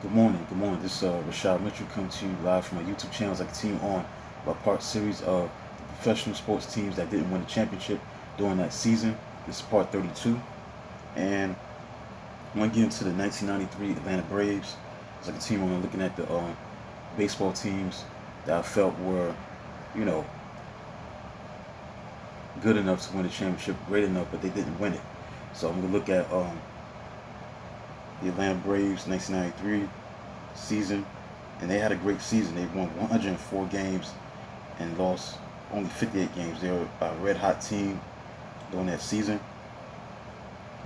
Good morning. Good morning. This is Rashad Mitchell coming to you live from my YouTube channel. It's like a team on a part series of professional sports teams that didn't win a championship during that season. This is part 32. And I want to get into the 1993 Atlanta Braves. It's like a team on looking at the baseball teams that I felt were, you know, good enough to win a championship, great enough, but they didn't win it. So I'm going to look at the Atlanta Braves 1993 season, and they had a great season. They won 104 games and lost only 58 games. They were a red hot team during that season.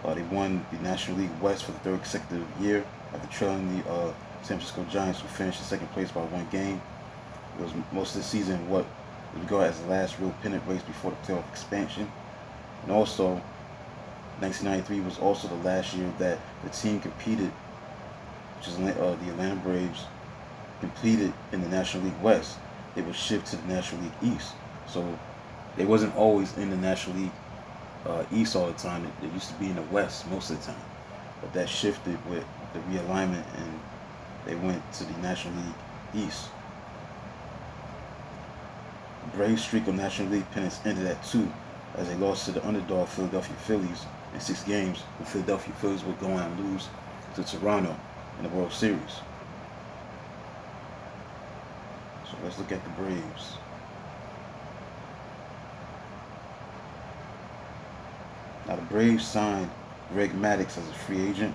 They won the National League West for the third consecutive year after trailing the San Francisco Giants, who finished in second place by one game. It was most of the season what we regard as the last real pennant race before the playoff expansion. And also, 1993 was also the last year that the team competed, which is the Atlanta Braves, competed in the National League West. They were shipped to the National League East. So they wasn't always in the National League East all the time. It used to be in the West most of the time. But that shifted with the realignment, and they went to the National League East. The Braves' streak of National League pennants ended at two, as they lost to the underdog Philadelphia Phillies in 6 games. The Philadelphia Phillies would go on and lose to Toronto in the World Series. So let's look at the Braves. Now the Braves signed Greg Maddux as a free agent,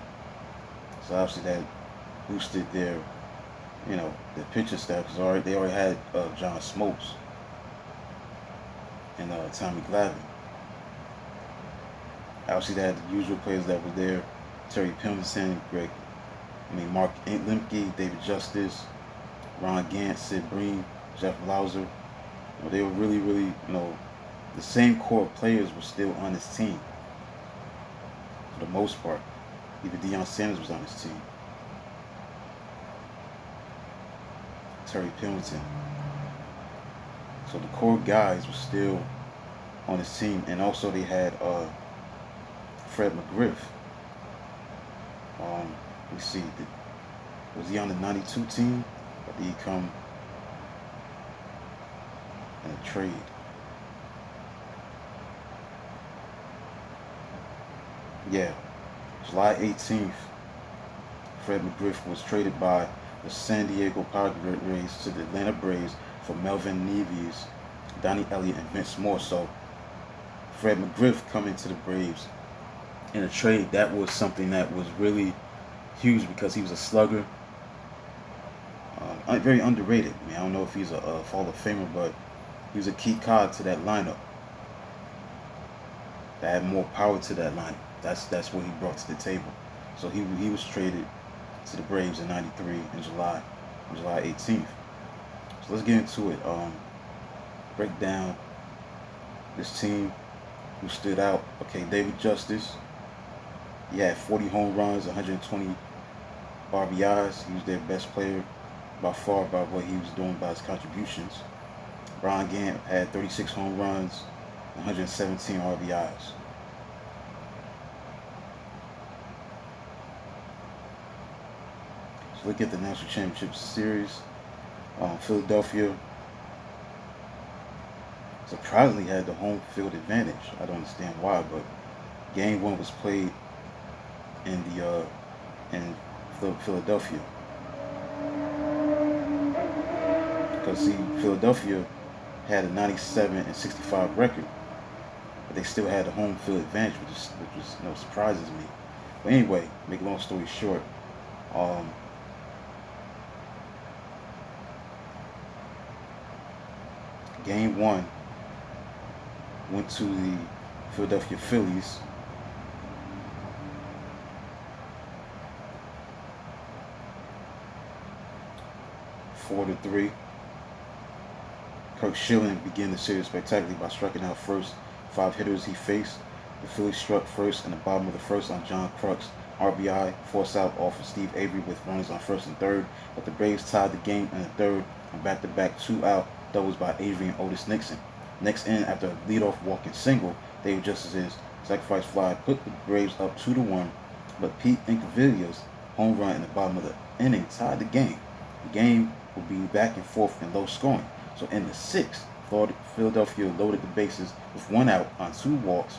so obviously that boosted their pitching staff, because they already had John Smoltz and Tommy Glavine. Obviously they had the usual players that were there: Terry Pendleton, Mark Lemke, David Justice, Ron Gant, Sid Bream, Jeff Lauser. They were really, the same core players were still on this team for the most part. Even Deion Sanders was on this team. Terry Pendleton. So the core guys were still on this team, and also they had Fred McGriff. Let's see, was he on the '92 team, or did he come in a trade? Yeah, July 18th, Fred McGriff was traded by the San Diego Padres to the Atlanta Braves for Melvin Neves, Donnie Elliott, and Vince Moore. So Fred McGriff coming to the Braves in a trade, that was something that was really huge, because he was a slugger, very underrated. I don't know if he's a Hall of Famer, but he was a key cog to that lineup. That had more power to that lineup. That's what he brought to the table. So he was traded to the Braves in '93 in July 18th. So let's get into it. Break down this team who stood out. Okay, David Justice. He had 40 home runs, 120 RBIs. He was their best player by far by what he was doing by his contributions. Ron Gant had 36 home runs, 117 RBIs. So look at the National Championship Series. Philadelphia surprisingly had the home field advantage. I don't understand why, but Game 1 was played in Philadelphia, because see, Philadelphia had a 97-65 record, but they still had the home field advantage, which surprises me. But anyway, make a long story short, Game 1 went to the Philadelphia Phillies. Four to three. Kirk Schilling began the series spectacularly by striking out first 5 hitters he faced. The Phillies struck first in the bottom of the first on John Kruk's RBI, forced out off of Steve Avery with runners on first and third. But the Braves tied the game in the third on back-to-back 2-out doubles by Avery and Otis Nixon. Next inning, after a leadoff walking single, David Justice's sacrifice fly put the Braves up 2-1, but Pete Incaviglia home run in the bottom of the inning tied the game. The game will be back and forth and low scoring. So in the sixth, Philadelphia loaded the bases with 1 out on 2 walks,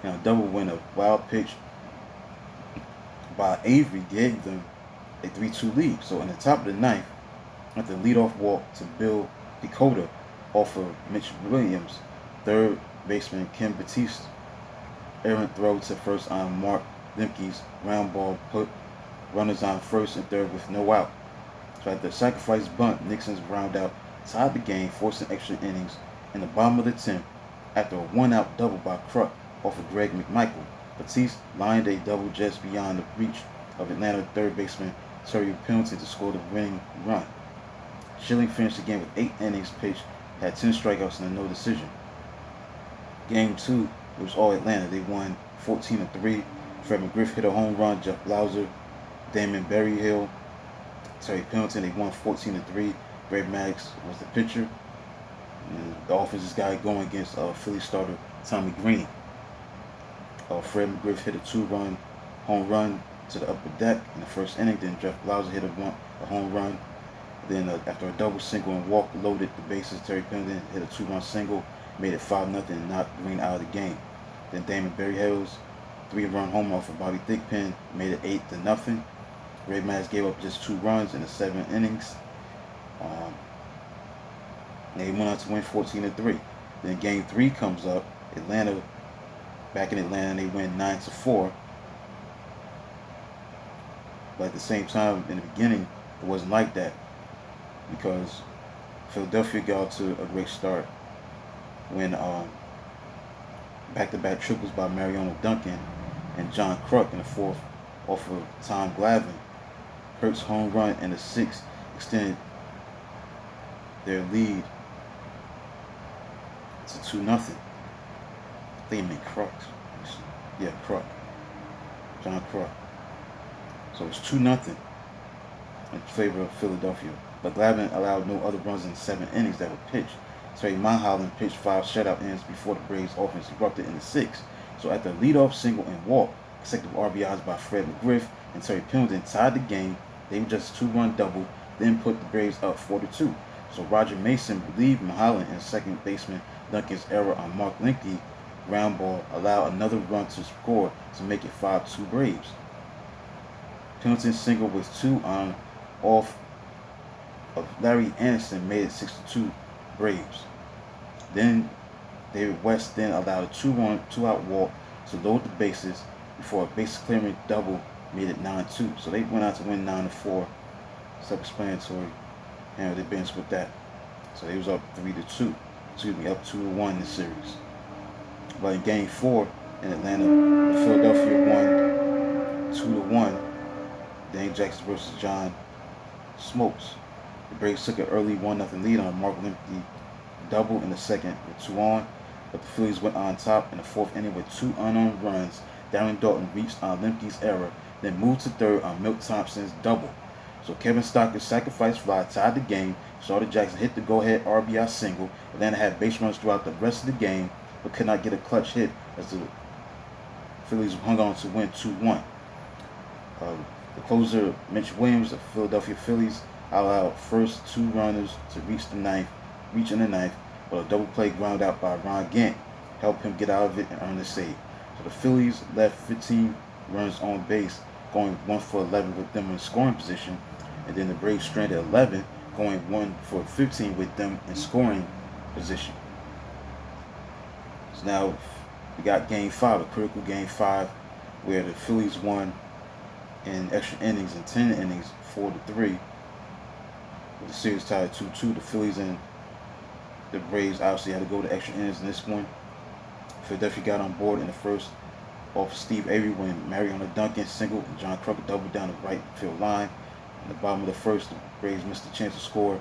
and a double win. A wild pitch by Avery gave them a 3-2 lead. So in the top of the ninth, after the leadoff walk to Bill Pecota off of Mitch Williams, third baseman Ken Batiste errant throw to first on Mark Lemke's ground ball put runners on first and third with no out. So at the sacrifice bunt, Nixon's ground out tied the game, forcing extra innings in the bottom of the 10th after a 1-out double by Kruk off of Greg McMichael. Batiste lined a double just beyond the reach of Atlanta third baseman Terry Pendleton to score the winning run. Schilling finished the game with 8 innings pitched, had 10 strikeouts and a no decision. Game 2, it was all Atlanta. They won 14-3. Fred McGriff hit a home run. Jeff Blauser, Damon Berryhill, Terry Pendleton. They won 14-3. Greg Maddux was the pitcher. And the offense got going against Philly starter Tommy Green. Fred McGriff hit a 2-run home run to the upper deck in the first inning. Then Jeff Blauser hit a home run. Then after a double single and walk loaded the bases, Terry Pendleton hit a 2-run single, made it 5-0 and knocked Green out of the game. Then Damon Berryhill's 3-run home run for Bobby Thigpen made it 8-0. Greg Maddux gave up just 2 runs in the 7 innings. They went on to win 14-3. Then game 3 comes up. Atlanta, back in Atlanta, they win 9-4. But at the same time, in the beginning, it wasn't like that, because Philadelphia got out to a great start when back-to-back triples by Mariano Duncan and John Kruk in the 4th off of Tom Glavine. Kirk's home run in the 6th extended their lead to 2-0. I think it meant Kruk. Yeah, Kruk. John Kruk. So it's 2-0 in favor of Philadelphia. But Glavine allowed no other runs in 7 innings that were pitched. Terry Mulholland pitched 5 shutout innings before the Braves' offense erupted in the 6th. So after a leadoff single and walk, consecutive RBIs by Fred McGriff and Terry Pendleton tied the game. They were just a 2-run double, then put the Braves up 4-2. So Roger Mason relieved Mulholland, and second baseman Duncan's error on Mark Lemke ground ball allowed another run to score to make it 5-2 Braves. Pendleton's single with 2 on off of Larry Anderson made it 6-2 Braves. Then David West then allowed a 2-out walk to load the bases before a base clearing double made it 9-2. So they went out to win 9-4. Self-explanatory. And they benched with that. So they was up 3-2. Up 2-1 in the series. But in game 4 in Atlanta, Philadelphia won 2-1. Dane Jackson versus John Smoltz. The Braves took an early 1-0 lead on Mark Lemke double in the 2nd with 2 on, but the Phillies went on top in the 4th inning with 2 unearned runs. Darren Daulton reached on Lemke's error, then moved to 3rd on Milt Thompson's double. So Kevin Stocker's sacrifice fly tied the game. Shorty Jackson hit the go-ahead RBI single. Atlanta had base runs throughout the rest of the game, but could not get a clutch hit as the Phillies hung on to win 2-1. The closer, Mitch Williams of Philadelphia Phillies, allowed first 2 runners to reach in the ninth, but a double play ground out by Ron Gant helped him get out of it and earn the save. So the Phillies left 15 runners on base, going 1 for 11 with them in scoring position, and then the Braves stranded 11, going 1 for 15 with them in scoring position. So now we got Game 5, a critical Game 5, where the Phillies won in extra innings and 10 innings, 4-3. With the series tied at 2-2, the Phillies and the Braves obviously had to go to extra innings in this one. Philadelphia got on board in the first off Steve Avery when Mariano Duncan singled and John Kruk doubled down the right field line. In the bottom of the first, the Braves missed a chance to score.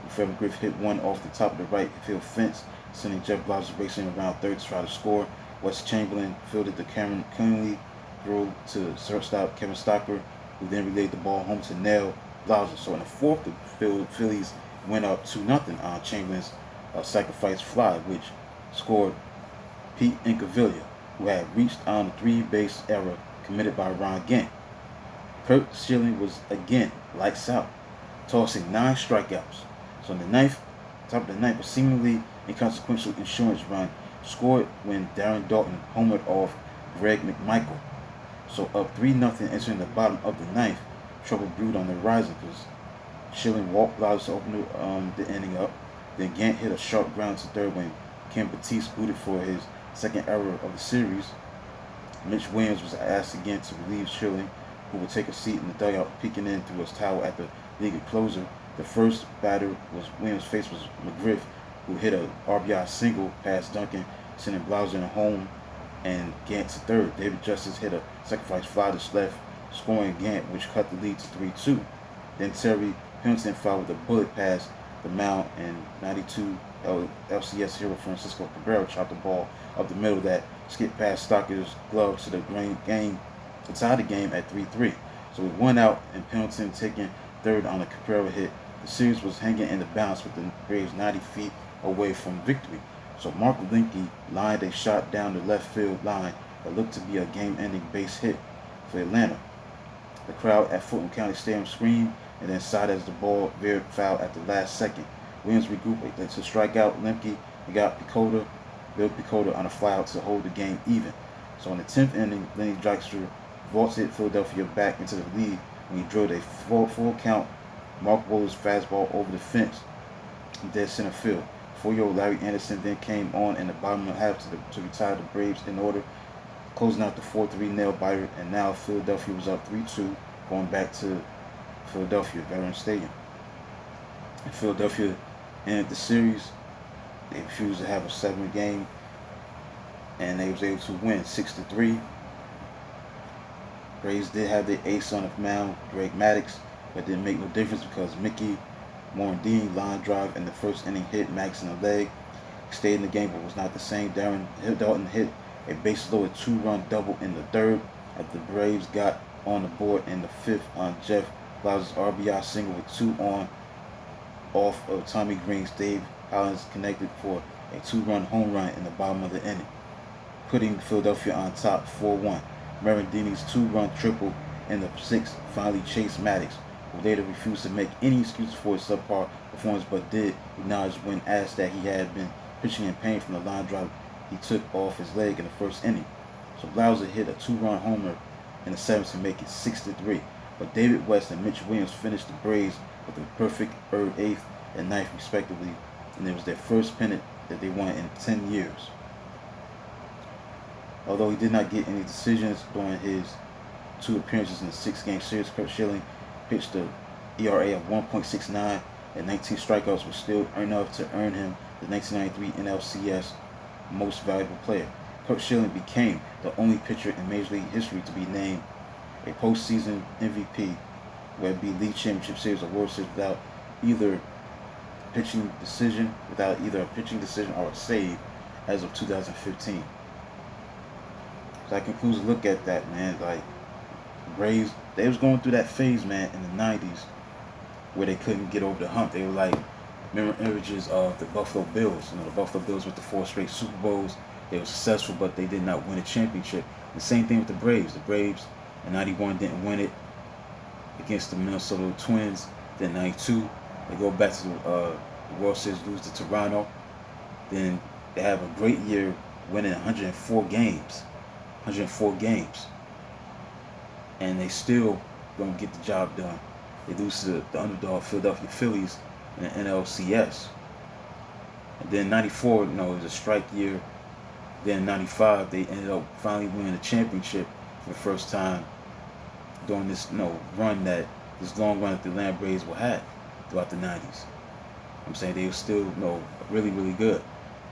Fred McGriff hit one off the top of the right field fence, sending Jeff Blauser racing around third to try to score. Wes Chamberlain fielded the Cameron Cleanly throw to shortstop Kevin Stocker, who then relayed the ball home to Nell Blauser. So in the 4th, the Phillies went up 2-0 on Chamberlain's sacrifice fly, which scored Pete Incaviglia, who had reached on the 3-base error committed by Ron Gant. Curt Schilling was again lights out, tossing 9 strikeouts. So in the ninth, top of the ninth, a seemingly inconsequential insurance run scored when Darren Daulton homered off Greg McMichael. So up 3-0 entering the bottom of the ninth, trouble brewed on the horizon because Schilling walked Blauss to open the inning up. Then Gant hit a sharp ground to third when Ken Batiste booted for his second error of the series. Mitch Williams was asked again to relieve Schilling, who would take a seat in the dugout, peeking in through his towel at the league closer. The first batter was Williams' face was McGriff, who hit a RBI single past Duncan, sending Blauser home and Gant to third. David Justice hit a sacrifice fly to left, scoring Gant, which cut the lead to 3-2. Then Terry Pendleton fouled with a bullet past the mound, and 92 LCS hero Francisco Cabrera chopped the ball up the middle that skipped past Stocker's glove to the game to tie the game at 3-3. So with 1 out and Pendleton taking third on a Cabrera hit, the series was hanging in the balance with the Braves 90 feet away from victory. So Mark Linke lined a shot down the left field line that looked to be a game-ending base hit for Atlanta. The crowd at Fulton County Stadium screamed and then sighed as the ball veered foul at the last second. Williams regrouped to strike out Lemke and got Bill Pecota on a flyout to hold the game even. So in the 10th inning, Lenny Dykstra vaulted Philadelphia back into the lead when he drilled a full count Mark Wohlers fastball over the fence in dead center field. 4-year-old Larry Anderson then came on in the bottom of the half to retire the Braves in order, closing out the 4-3 nail biter, and now Philadelphia was up 3-2 going back to Philadelphia Veterans Stadium. And Philadelphia ended the series. They refused to have a 7th game, and they was able to win 6-3. Braves did have their ace on the mound, Greg Maddux, but didn't make no difference because Mickey Morandini line drive in the first inning hit Max in the leg. He stayed in the game but was not the same. Darren Daulton hit a base-loaded 2-run double in the third after the Braves got on the board in the 5th on Jeff Blauser's RBI single with 2 on off of Tommy Green's. Dave Hollins connected for a 2-run home run in the bottom of the inning, putting Philadelphia on top 4-1. Morandini's 2-run triple in the 6th finally chased Maddux, who later refused to make any excuses for his subpar performance but did acknowledge when asked that he had been pitching in pain from the line drive he took off his leg in the first inning. So Blauser hit a 2-run homer in the 7th to make it 6-3. But David West and Mitch Williams finished the Braves with a perfect 3rd, 8th, and 9th respectively, and it was their first pennant that they won in 10 years. Although he did not get any decisions during his 2 appearances in the 6-game series, Curt Schilling pitched a ERA of 1.69 and 19 strikeouts, was still enough to earn him the 1993 NLCS Most Valuable Player. Curt Schilling became the only pitcher in Major League history to be named a postseason MVP, whether it be League Championship Series or World Series, without either a pitching decision or a save as of 2015. So that concludes a look at that, man. Like, Braves, they was going through that phase, man, in the 90s where they couldn't get over the hump. They were like mirror images of the Buffalo Bills. You know, the Buffalo Bills with the 4 straight Super Bowls. They were successful, but they did not win a championship. The same thing with the Braves. The Braves in 91 didn't win it against the Minnesota Twins. Then 92, they go back to the World Series, lose to Toronto. Then they have a great year winning 104 games. 104 games. And they still don't get the job done. They lose to the underdog Philadelphia Phillies in the NLCS. And then 94, it was a strike year. Then 95, they ended up finally winning the championship for the first time during this run this long run that the Atlanta Braves will have throughout the 90s. I'm saying they were still really, really good.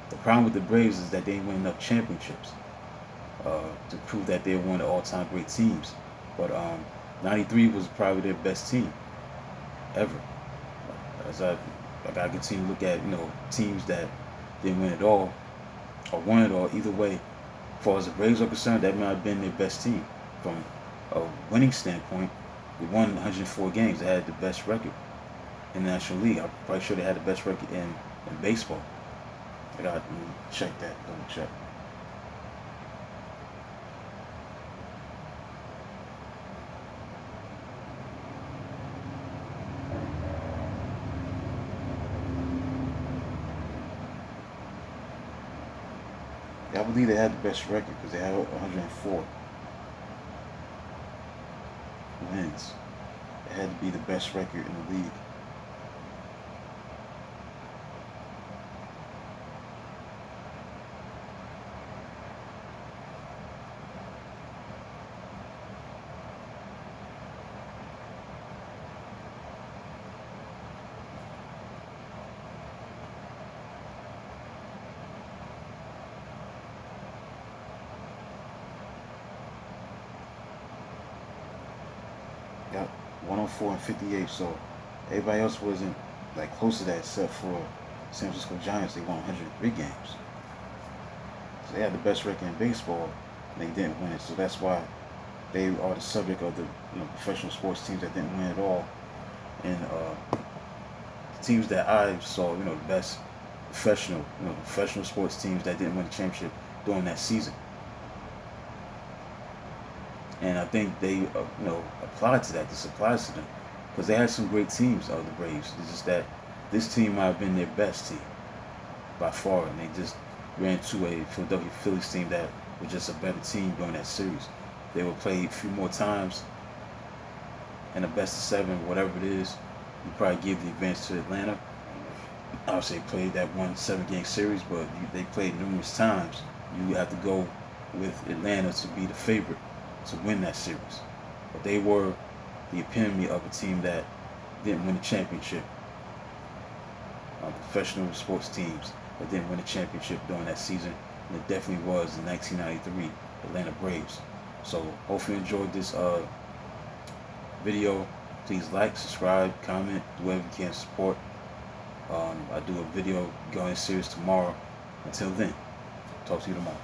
The problem with the Braves is that they didn't win enough championships to prove that they're one of the all-time great teams. But 93 was probably their best team ever. As I gotta continue to look at teams that didn't win it all or won it all. Either way, as far as the Braves are concerned, that might have been their best team from a winning standpoint. They won 104 games. They had the best record in the National League. I'm probably sure they had the best record in baseball. I gotta check that. Double check. I believe they had the best record because they had 104 wins. It had to be the best record in the league. Got 104 and 58, so everybody else wasn't like close to that except for San Francisco Giants. They won 103 games. So they had the best record in baseball, and they didn't win it. So that's why they are the subject of the professional sports teams that didn't win at all. And the teams that I saw, the best professional sports teams that didn't win the championship during that season. And I think they, applied to that. This applies to them because they had some great teams, the Braves. It's just that this team might have been their best team by far, and they just ran into a Philadelphia Phillies team that was just a better team during that series. They were played a few more times in a best of 7, whatever it is. You probably give the advantage to Atlanta. I would say played that 7-game series, but they played numerous times. You have to go with Atlanta to be the favorite to win that series. But they were the epitome of a team that didn't win the championship. Professional sports teams that didn't win a championship during that season, and it definitely was the 1993 Atlanta Braves. So hopefully you enjoyed this video. Please like, subscribe, comment, do whatever you can to support. I do a video going series tomorrow. Until then, talk to you tomorrow.